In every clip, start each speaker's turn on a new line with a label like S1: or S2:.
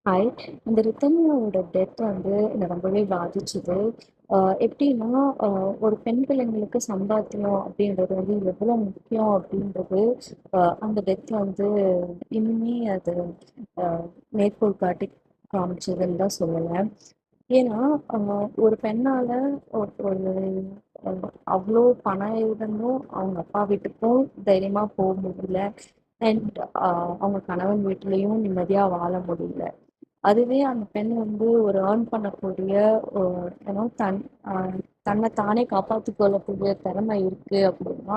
S1: Hi. இந்த ரித்தன்யாவோட death வந்து என்ன ரொம்பவே பாதிச்சுது. அ எப்படின்னா, அ ஒரு பெண் பிள்ளைங்களுக்கு சம்பாத்தியம் அப்படின்றது வந்து எவ்வளோ முக்கியம் அப்படின்றது, அந்த டெத் வந்து இன்னுமே அது அ மேற்கோள் காட்டி காமிச்சதுன்னு தான் சொல்லலாம். ஏன்னா, அ ஒரு பெண்ணால ஒரு அ அவ்ளோ பணம் இருந்தும் அவங்க அப்பா வீட்டுக்கும் தைரியமா போ முடியல. அண்ட் அவங்க கணவன் வீட்லயும் நிம்மதியா வாழ முடியல. அதுவே அந்த பெண் வந்து ஒரு ஏர்ன் பண்ணக்கூடிய ஒ ஏன்னோ அ தன்னை தானே காப்பாத்திக் கொள்ளக்கூடிய திறமை இருக்கு அப்படின்னா,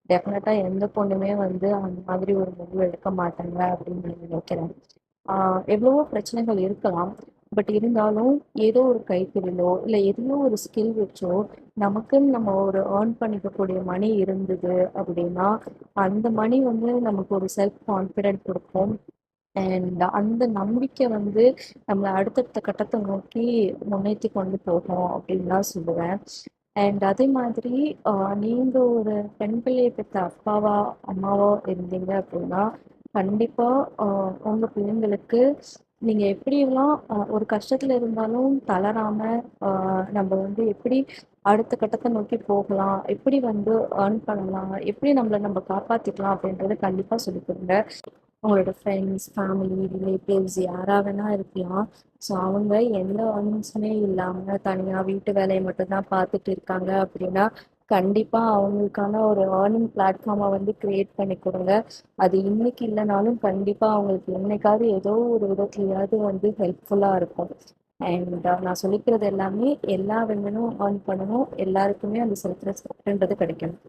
S1: டெஃபினட்டா எந்த பொண்ணுமே வந்து அந்த மாதிரி ஒரு முடிவு எடுக்க மாட்டாங்க அப்படின்னு நான் நினைக்கிறேன். ஆ எவ்வளவோ பிரச்சனைகள் இருக்கலாம். பட் இருந்தாலும் ஏதோ ஒரு கைத்தொழிலோ, இல்ல எதையோ ஒரு ஸ்கில் வச்சோ, நமக்குன்னு நம்ம ஒரு ஏர்ன் பண்ணிக்கக்கூடிய மணி இருந்தது அப்படின்னா, அந்த மணி வந்து நமக்கு ஒரு செல்ஃப் கான்ஃபிடென்ட் குடுக்கும். அண்ட் அந்த நம்பிக்கை வந்து நம்மள அடுத்தடுத்த கட்டத்த நோக்கி முன்னேத்தி கொண்டு போகும் அப்படின்னு தான் சொல்லுவேன். அண்ட் அதே மாதிரி அ நீங்க ஒரு பெண் பிள்ளைய பெத்த அப்பாவா, அம்மாவா இருந்தீங்க அப்படின்னா, கண்டிப்பா அ உங்க பிள்ளைங்களுக்கு நீங்க எப்படியெல்லாம் ஒரு கஷ்டத்துல இருந்தாலும் தளராம, அ நம்ம வந்து எப்படி அடுத்த கட்டத்த நோக்கி போகலாம், எப்படி வந்து ஏர்ன் பண்ணலாம், எப்படி நம்மள நம்ம காப்பாத்திக்கலாம் அப்படின்றத கண்டிப்பா சொல்லிக் கொடுங்க. உங்களோட ஃப்ரெண்ட்ஸ், ஃபேமிலி, ரிலேட்டிவ்ஸ் யாரா வேணா இருக்கலாம். ஸோ அவங்க எந்த ஏர்னிங்ஸுமே இல்லாம தனியா வீட்டு வேலைய மட்டும் தான் பார்த்துட்டு இருக்காங்க அப்படின்னா, கண்டிப்பா அவங்களுக்கான ஒரு ஏர்னிங் பிளாட்ஃபார்ம வந்து கிரியேட் பண்ணி குடுங்க. அது இன்னைக்கு இல்லனாலும் கண்டிப்பா அவங்களுக்கு என்னைக்காவது ஏதோ ஒரு விதத்துலயாவது வந்து ஹெல்ப்ஃபுல்லா இருக்கும். அண்ட் நான் சொல்லிக்கிறது எல்லாமே எல்லா விமனும் ஏர்ன் பண்ணணும். எல்லாருக்குமே அந்த செல்ஃப் ரெஸ்பெக்ட்ன்றது கிடைக்கணும்.